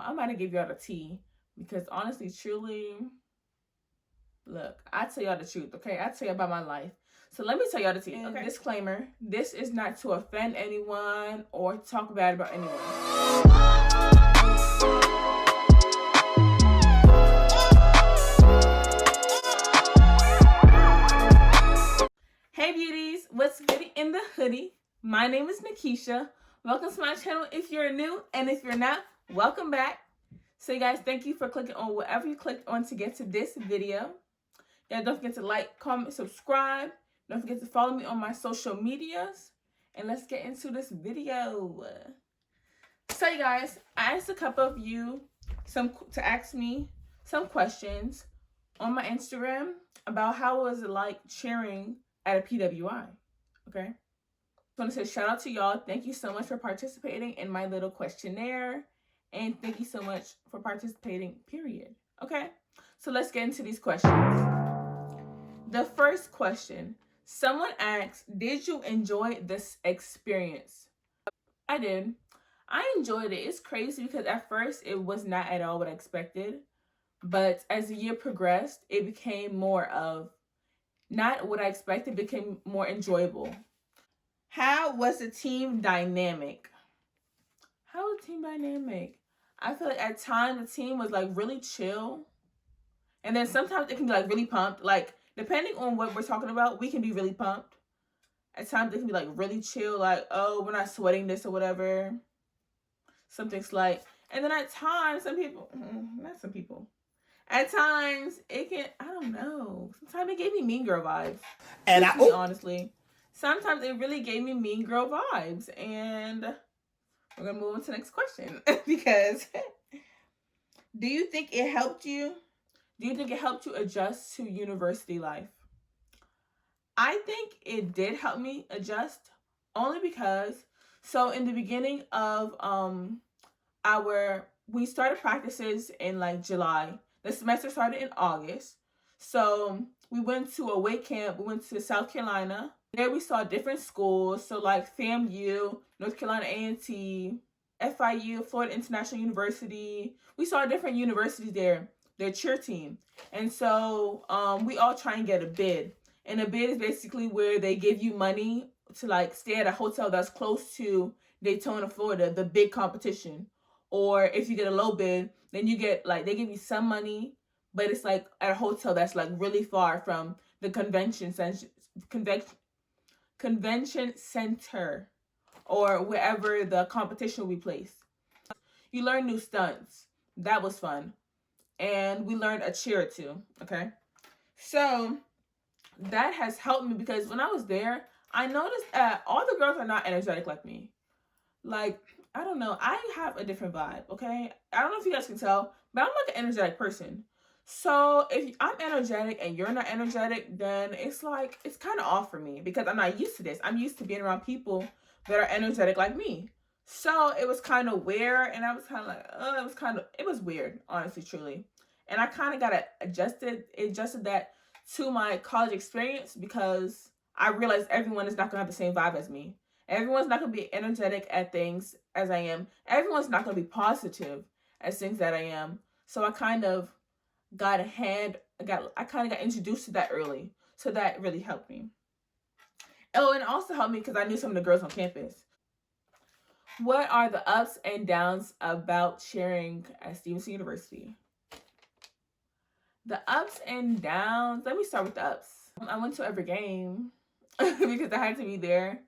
I'm gonna give y'all the tea because honestly, truly, look, I tell y'all the truth, okay? I tell you about my life. So let me tell y'all the tea. Okay. Disclaimer, this is not to offend anyone or talk bad about anyone. Hey beauties, what's goody in the hoodie? My name is Nakesha. Welcome to my channel if you're new, and if you're not, welcome back. So you guys, thank you for clicking on whatever you clicked on to get to this video. Yeah, don't forget to like, comment, subscribe. Don't forget to follow me on my social medias. And let's get into this video. So you guys, I asked a couple of you to ask me some questions on my Instagram about how was it like cheering at a PWI. Okay. I want to say shout out to y'all. Thank you so much for participating in my little questionnaire. And thank you so much for participating, period. Okay. So let's get into these questions. The first question, someone asked, did you enjoy this experience? I did. I enjoyed it. It's crazy because at first it was not at all what I expected. But as the year progressed, it became more of not what I expected, became more enjoyable. How was the team dynamic? How was the team dynamic? I feel like at times the team was like really chill. And then sometimes it can be like really pumped. Like, depending on what we're talking about, we can be really pumped. At times, it can be like really chill, like, oh, we're not sweating this or whatever. Something slight. And then at times, at times, it can, I don't know. Sometimes it gave me Mean Girl vibes. And honestly, sometimes it really gave me Mean Girl vibes. And we're going to move on to the next question. Because, do you think it helped you? Do you think it helped you adjust to university life? I think it did help me adjust only because, so in the beginning of we started practices in like July. The semester started in August. So we went to a weight camp. We went to South Carolina. There we saw different schools. So like FAMU, North Carolina A&T, FIU, Florida International University. We saw different universities there. Their cheer team. And so we all try and get a bid. And a bid is basically where they give you money to like stay at a hotel that's close to Daytona, Florida, the big competition. Or if you get a low bid, then you get like, they give you some money, but it's like at a hotel that's like really far from the convention center or wherever the competition will be placed. You learn new stunts. That was fun. And we learned a cheer or two, okay? So that has helped me because when I was there, I noticed that all the girls are not energetic like me. Like, I don't know. I have a different vibe, okay? I don't know if you guys can tell, but I'm like an energetic person. So if I'm energetic and you're not energetic, then it's like, it's kind of off for me because I'm not used to this. I'm used to being around people that are energetic like me. So it was kind of weird, and I was kind of like, it was weird, honestly, truly. And I kind of got adjusted that to my college experience because I realized everyone is not going to have the same vibe as me. Everyone's not going to be energetic at things as I am. Everyone's not going to be positive as things that I am. So I kind of got introduced to that early. So that really helped me. Oh, and it also helped me because I knew some of the girls on campus. What are the ups and downs about cheering at Stevenson University? The ups and downs. Let me start with the ups. I went to every game because I had to be there.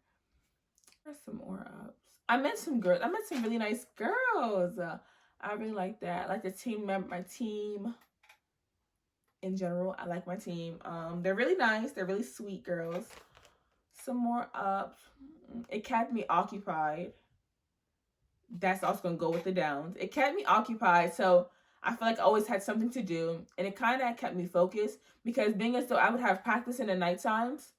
There's some more ups. I met some girls. I met some really nice girls. I really like that. I like the team member, my team in general. I like my team. They're really nice. They're really sweet girls. Some more ups. It kept me occupied. That's also going to go with the downs. It kept me occupied, so I feel like I always had something to do, and it kind of kept me focused because being as though I would have practice in the night times,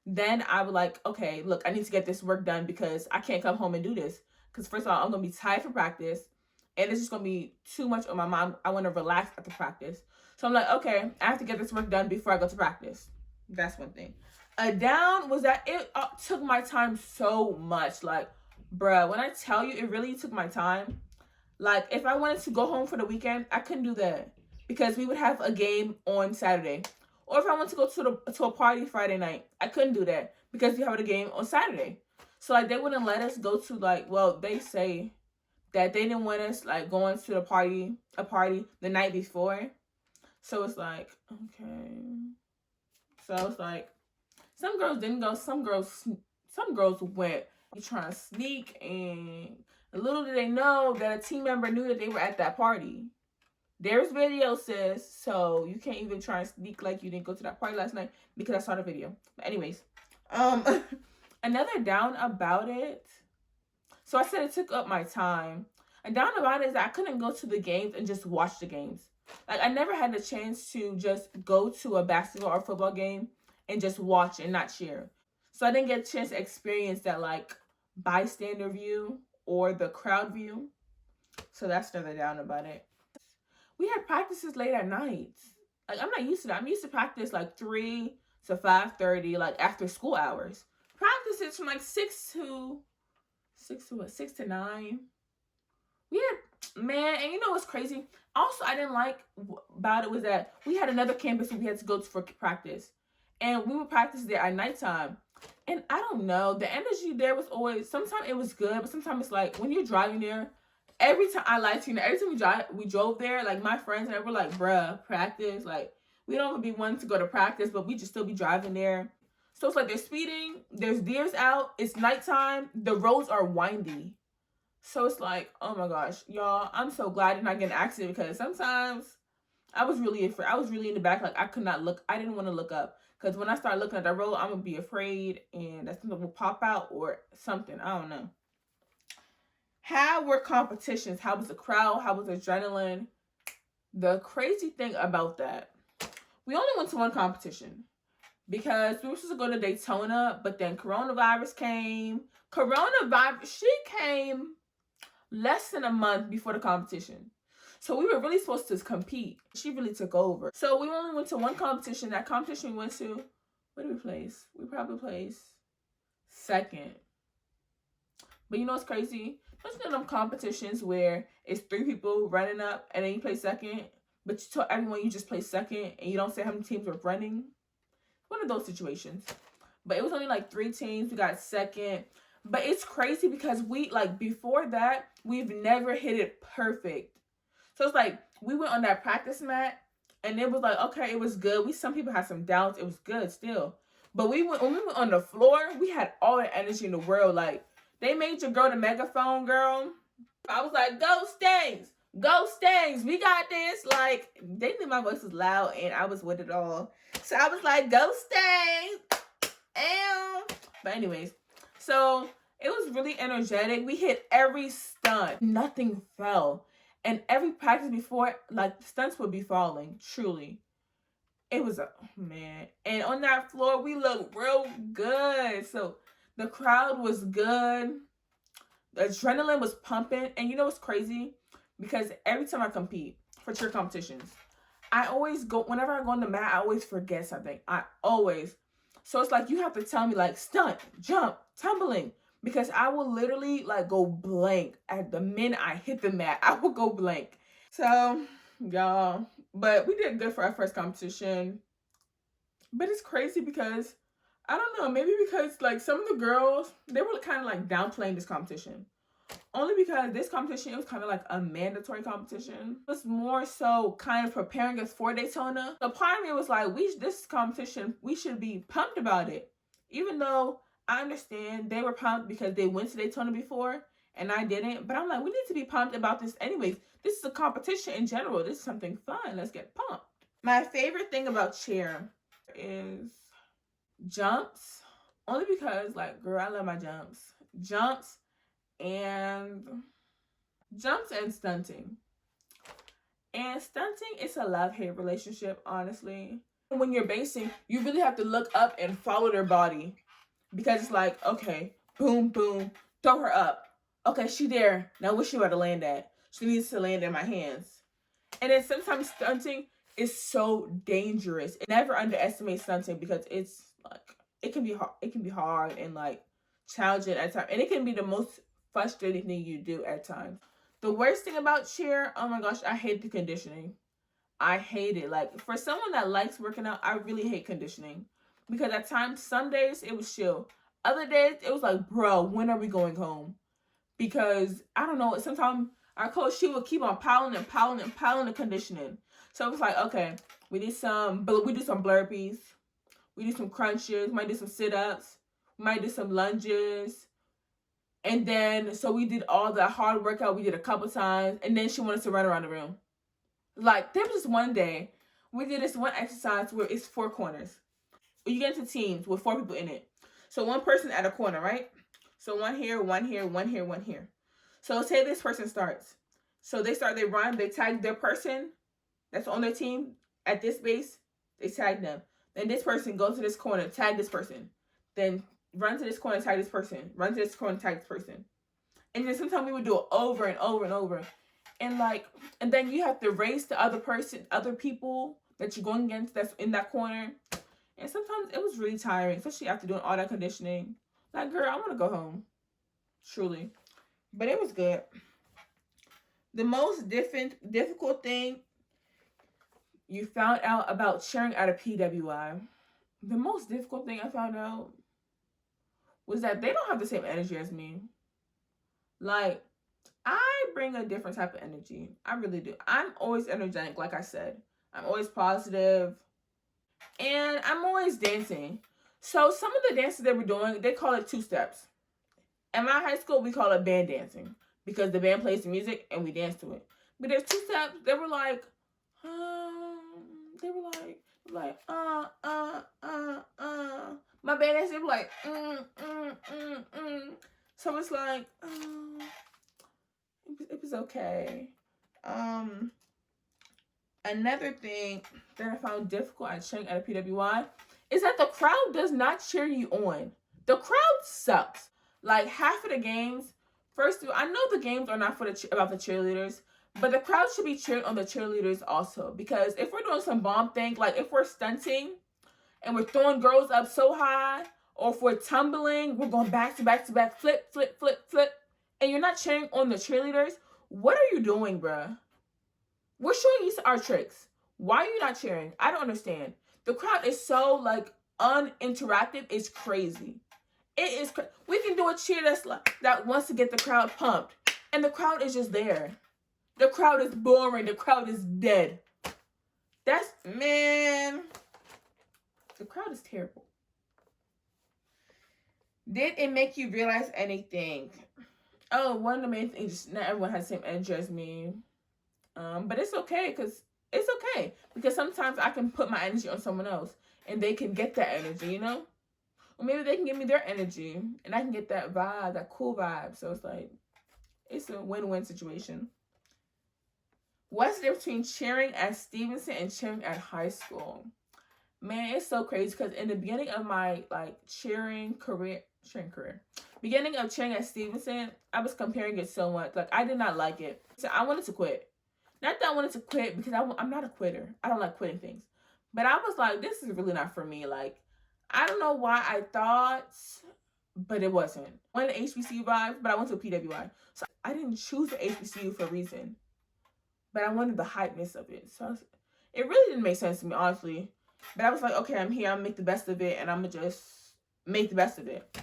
then I would like, okay, look, I need to get this work done because I can't come home and do this because first of all, I'm going to be tired for practice, and it's just going to be too much on my mind. I want to relax after practice. So I'm like, okay, I have to get this work done before I go to practice. That's one thing. A down was that it took my time so much, like, bruh, when I tell you it really took my time, Like, if I wanted to go home for the weekend, I couldn't do that because we would have a game on Saturday. Or if I wanted to go to a party Friday night, I couldn't do that because we have a game on Saturday. So, like, they wouldn't let us go to, like, well, they say that they didn't want us, like, going to a party the night before. So it's like, okay. So it's like, some girls didn't go, some girls went. You trying to sneak, and little did they know that a team member knew that they were at that party. There's video, sis, so you can't even try and sneak like you didn't go to that party last night because I saw the video. But anyways, another down about it. So I said it took up my time. And down about it is that I couldn't go to the games and just watch the games. Like, I never had the chance to just go to a basketball or football game and just watch and not cheer. So I didn't get a chance to experience that, like, bystander view or the crowd view. So that's another down about it. We had practices late at night. Like, I'm not used to that. I'm used to practice like 3 to 5:30, like after school hours. Practices from like 6 to 9. We had, man, and you know what's crazy? Also, I didn't like about it was that we had another campus we had to go to for practice. And we would practice there at nighttime. And I don't know, the energy there was always, sometimes it was good, but sometimes it's like, when you're driving there, every time, I lied to you, every time we drove there, like, my friends and I were like, bruh, practice, like, we don't even be wanting to go to practice, but we just still be driving there. So it's like, they're speeding, there's deers out, it's nighttime, the roads are windy. So it's like, oh my gosh, y'all, I'm so glad I did not get an accident, because sometimes I was really afraid. I was really in the back, like, I could not look, I didn't want to look up. Because when I start looking at the road, I'm going to be afraid and that something will pop out or something. I don't know. How were competitions? How was the crowd? How was the adrenaline? The crazy thing about that, we only went to one competition because we were supposed to go to Daytona, but then coronavirus came. She came less than a month before the competition. So we were really supposed to compete. She really took over. So we only went to one competition. That competition we went to, what did we place? We probably placed second. But you know what's crazy? There's one of them competitions where it's 3 people running up and then you play second, but you tell everyone you just play second and you don't say how many teams were running. One of those situations. But it was only like 3 teams. We got second. But it's crazy because we, like, before that, we've never hit it perfect. So it's like, we went on that practice mat, and it was like, okay, it was good. Some people had some doubts. It was good still. But when we went on the floor, we had all the energy in the world. Like, they made your girl the megaphone, girl. I was like, go Stangs! Go Stangs! We got this! Like, they knew my voice was loud, and I was with it all. So I was like, go Stangs! But anyways, so it was really energetic. We hit every stunt. Nothing fell. And every practice before, like, stunts would be falling, truly. It was man. And on that floor, we looked real good. So the crowd was good. The adrenaline was pumping. And you know what's crazy? Because every time I compete for cheer competitions, I always go, whenever I go on the mat, I always forget something. So it's like, you have to tell me, like, stunt, jump, tumbling. Because I will literally, like, go blank. At the minute I hit the mat, I will go blank. So, y'all. But we did good for our first competition. But it's crazy because, I don't know, maybe because, like, some of the girls, they were kind of, like, downplaying this competition. Only because this competition, it was kind of like a mandatory competition. It was more so kind of preparing us for Daytona. So part of me was like, this competition, we should be pumped about it. Even though I understand they were pumped because they went to Daytona before and I didn't. But I'm like, we need to be pumped about this anyways. This is a competition in general. This is something fun. Let's get pumped. My favorite thing about cheer is jumps. Only because, like, girl, I love my jumps. Jumps and stunting. And stunting is a love-hate relationship, honestly. When you're basing, you really have to look up and follow their body. Because it's like, okay, boom, boom, throw her up. Okay, she there. Now where's she about to land at? She needs to land in my hands. And then sometimes stunting is so dangerous. Never underestimate stunting because it's like, it can be hard. It can be hard and, like, challenging at times. And it can be the most frustrating thing you do at times. The worst thing about cheer, oh my gosh, I hate the conditioning. I hate it. Like, for someone that likes working out, I really hate conditioning. Because at times, some days it was chill. Other days it was like, bro, when are we going home? Because I don't know, sometimes our coach, she would keep on piling and piling and piling the conditioning. So it was like, okay, we do some burpees, we do some crunches, might do some sit-ups, we might do some lunges. And then, so we did all the hard workout, we did a couple times, and then she wanted us to run around the room. Like, there was just one day, we did this one exercise where it's 4 corners. You get into teams with 4 people in it. So one person at a corner, right? So one here, one here, one here, one here. So say this person starts. So they run, they tag their person that's on their team at this base, they tag them. Then this person goes to this corner, tag this person. Then run to this corner, tag this person. Run to this corner, tag this person. And then sometimes we would do it over and over and over. And then you have to race the other people that you're going against that's in that corner. And sometimes it was really tiring, especially after doing all that conditioning. Like, girl, I want to go home. Truly. But it was good. The most difficult thing you found out about cheering at a PWI. The most difficult thing I found out was that they don't have the same energy as me. Like, I bring a different type of energy. I really do. I'm always energetic, like I said. I'm always positive. And I'm always dancing. So some of the dances they were doing, they call it 2 steps. In my high school, we call it band dancing. Because the band plays the music and we dance to it. But there's 2 steps. They were like, My band dancers, they were like, So it's like, it was okay. Another thing that I found difficult at cheering at a PWI is that the crowd does not cheer you on. The crowd sucks. Like, half of the games, first of all, I know the games are not about the cheerleaders, but the crowd should be cheering on the cheerleaders also. Because if we're doing some bomb thing, like if we're stunting and we're throwing girls up so high, or if we're tumbling, we're going back to back to back, flip, flip, flip, flip, and you're not cheering on the cheerleaders, what are you doing, bruh? We're showing you our tricks. Why are you not cheering? I don't understand. The crowd is so, like, uninteractive. It's crazy. It is crazy. We can do a cheer that wants to get the crowd pumped, and the crowd is just there. The crowd is boring. The crowd is dead. Man. The crowd is terrible. Did it make you realize anything? Oh, one of the main things, not everyone has the same energy as me. But it's okay, because sometimes I can put my energy on someone else and they can get that energy, you know? Or maybe they can give me their energy and I can get that vibe, that cool vibe. So it's like, it's a win-win situation. What's the difference between cheering at Stevenson and cheering at high school? Man, it's so crazy because in the beginning of my cheering career, beginning of cheering at Stevenson, I was comparing it so much. Like, I did not like it. So I wanted to quit. Not that I wanted to quit, because I'm not a quitter. I don't like quitting things. But I was like, this is really not for me. Like, I don't know why I thought, but it wasn't. I wanted HBCU vibes, but I went to a PWI. So I didn't choose the HBCU for a reason. But I wanted the hypeness of it. So it really didn't make sense to me, honestly. But I was like, okay, I'm here. I'm going to make the best of it. And I'm going to just make the best of it.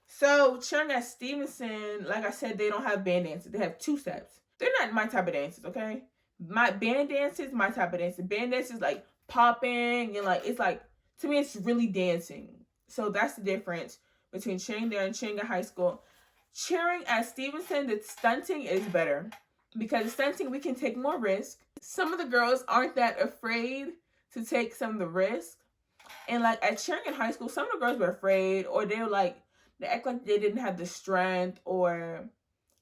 So cheering at Stevenson, like I said, they don't have band dances. They have 2 steps. They're not my type of dances, okay? My band dances, my type of dances. Band dances like popping and like, it's like, to me, it's really dancing. So that's the difference between cheering there and cheering at high school. Cheering at Stevenson, the stunting is better. Because stunting, we can take more risk. Some of the girls aren't that afraid to take some of the risk. And like at cheering in high school, some of the girls were afraid, or they act like they didn't have the strength, or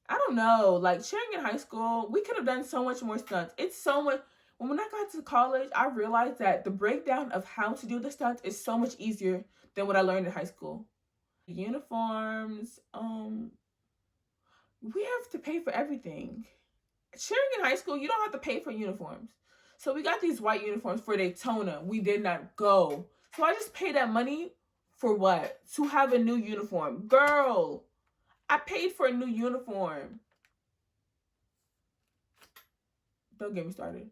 I don't know. Like cheering in high school, we could have done so much more stunts. It's so much. When I got to college, I realized that the breakdown of how to do the stunts is so much easier than what I learned in high school. Uniforms, we have to pay for everything. Cheering in high school, you don't have to pay for uniforms. So we got these white uniforms for Daytona. We did not go. So I just paid that money for what? To have a new uniform. Girl, I paid for a new uniform. Don't get me started.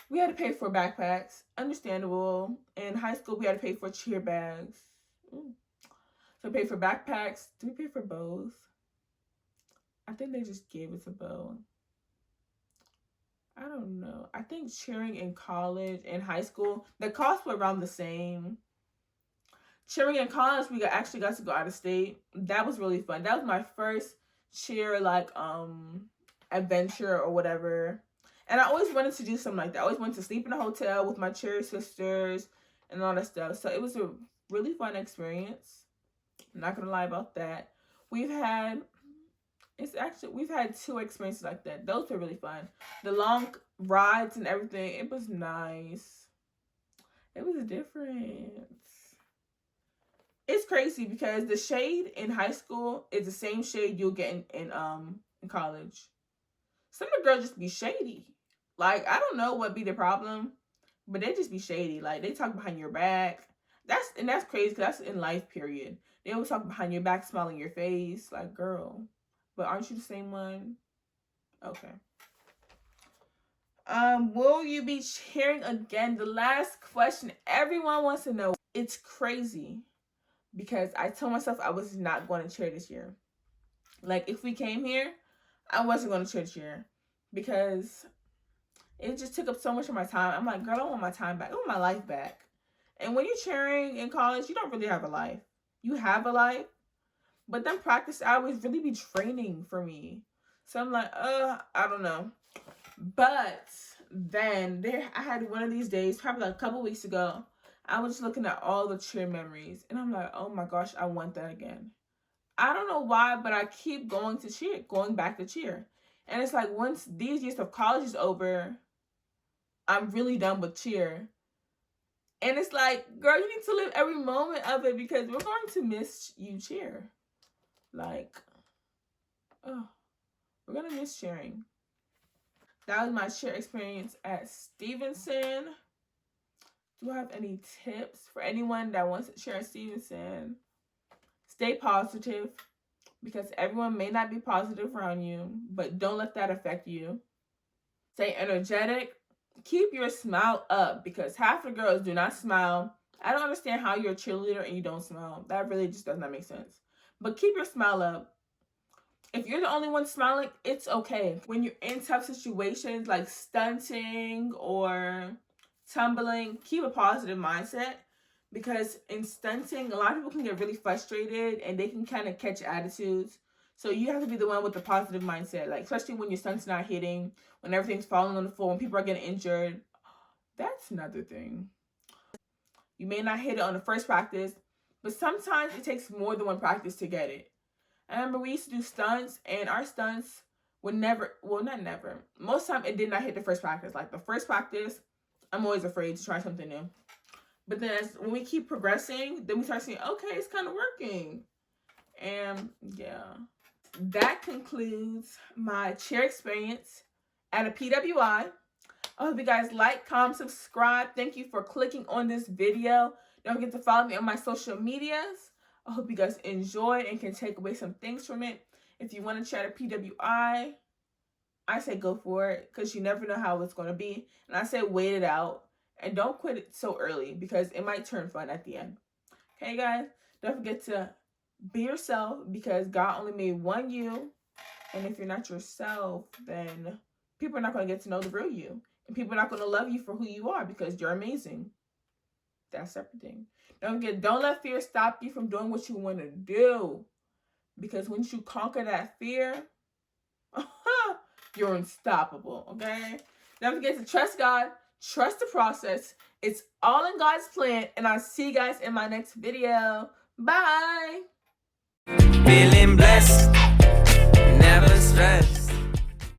We had to pay for backpacks. Understandable. In high school, we had to pay for cheer bags. Ooh. So we paid for backpacks. Did we pay for bows? I think they just gave us a bow. I don't know. I think cheering in college and high school, the costs were around the same. Cheering in college, we actually got to go out of state. That was really fun. That was my first cheer adventure or whatever. And I always wanted to do something like that. I always wanted to sleep in a hotel with my cheer sisters and all that stuff. So it was a really fun experience. I'm not gonna lie about that. We've had 2 experiences like that. Those were really fun. The long rides and everything, it was nice. It was different. It's crazy because the shade in high school is the same shade you'll get in college. Some of the girls just be shady. Like, I don't know what be the problem, but they just be shady. Like, they talk behind your back. That's crazy because that's in life, period. They always talk behind your back, smiling your face. Like, girl, but aren't you the same one? Okay. Will you be cheering again? The last question everyone wants to know. It's crazy because I told myself I was not going to cheer this year. Like, if we came here, I wasn't going to cheer this year because it just took up so much of my time. I'm like, girl, I want my time back. I want my life back. And when you're cheering in college, you don't really have a life. You have a life, but then practice hours really be draining for me. So I'm like, I don't know. But then I had one of these days, probably like a couple weeks ago, I was looking at all the cheer memories, and I'm like, oh my gosh, I want that again. I don't know why, but I keep going back to cheer. And it's like, once these years of college is over, I'm really done with cheer. And it's like, girl, you need to live every moment of it because we're going to miss you cheer. Like, oh, we're going to miss cheering. That was my cheer experience at Stevenson. Do I have any tips for anyone that wants to cheer at Stevenson? Stay positive because everyone may not be positive around you, but don't let that affect you. Stay energetic. Keep your smile up because half the girls do not smile. I don't understand how you're a cheerleader and you don't smile. That really just does not make sense. But keep your smile up. If you're the only one smiling, it's okay. When you're in tough situations like stunting or tumbling, keep a positive mindset because in stunting, a lot of people can get really frustrated and they can kind of catch attitudes. So you have to be the one with the positive mindset, like especially when your stunt's not hitting, when everything's falling on the floor, when people are getting injured. That's another thing. You may not hit it on the first practice, but sometimes it takes more than one practice to get it. I remember we used to do stunts, and our stunts would never, well, not never. Most time it did not hit the first practice. Like the first practice, I'm always afraid to try something new. But then when we keep progressing, then we start seeing, okay, it's kind of working. And yeah. That concludes my cheer experience at a PWI. I hope you guys like, comment, subscribe. Thank you for clicking on this video. Don't forget to follow me on my social medias. I hope you guys enjoy and can take away some things from it. If you want to cheer at a PWI, I say go for it because you never know how it's going to be. And I say wait it out and don't quit it so early because it might turn fun at the end. Okay, guys? Don't forget to be yourself because God only made one you. And if you're not yourself, then people are not going to get to know the real you. And people are not going to love you for who you are because you're amazing. That's everything. Don't let fear stop you from doing what you want to do. Because once you conquer that fear, you're unstoppable, okay? Don't forget to trust God. Trust the process. It's all in God's plan. And I'll see you guys in my next video. Bye. Feeling blessed, never stressed.